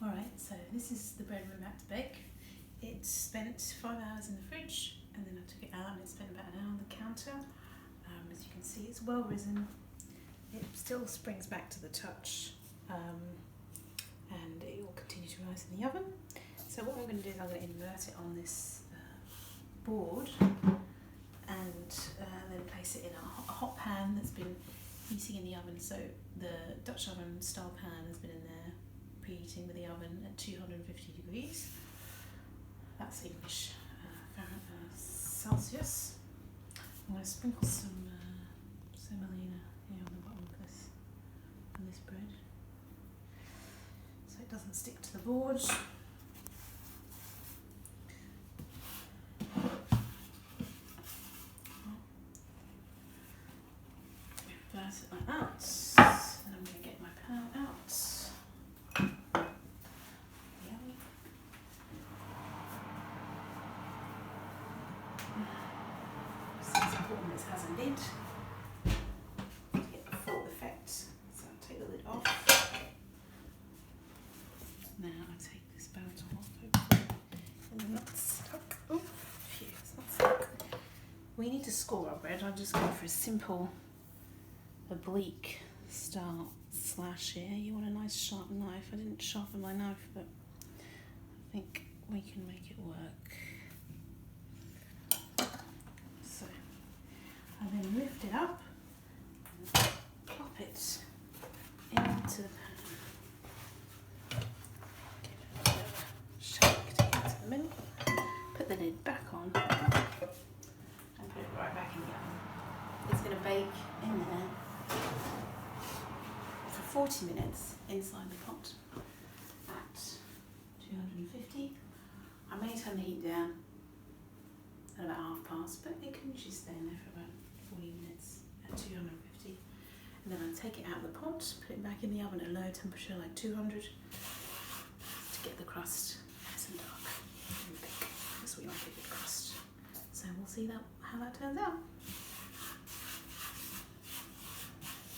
Alright, so this is the bread we're about to bake. It spent 5 hours in the fridge and then I took it out and it spent about an hour on the counter. As you can see, it's well risen. It still springs back to the touch and it will continue to rise in the oven. So what I'm going to do is I'm going to invert it on this board and then place it in a hot pan that's been heating in the oven. So the Dutch oven style pan has been in there preheating with the oven at 250 degrees. That's English Celsius. I'm going to sprinkle some semolina here on the bottom of this bread, so it doesn't stick to the board. Invert it like that, and I'm going to get my pan out. It's important this has a lid to get the full effect. So I'll take the lid off. Now I take this belt off, hopefully, and they're not stuck. Oh, phew, it's not stuck. We need to score our bread. I'm just going for a simple oblique style slash here. You want a nice sharp knife. I didn't sharpen my knife, but I think we can make it work. So I then lift it up and plop it into the pan. Give it a bit of a shake to get to the middle. Put the lid back on and put it right back in the oven. It's going to bake in there for 40 minutes inside the pot at 250. I may turn the heat down at about 1/2 past, but it can usually stay in there for about 40 minutes at 250. And then I'll take it out of the pot, put it back in the oven at a low temperature, like 200, to get the crust nice and dark and thick, because we like a good crust. So we'll see how that turns out.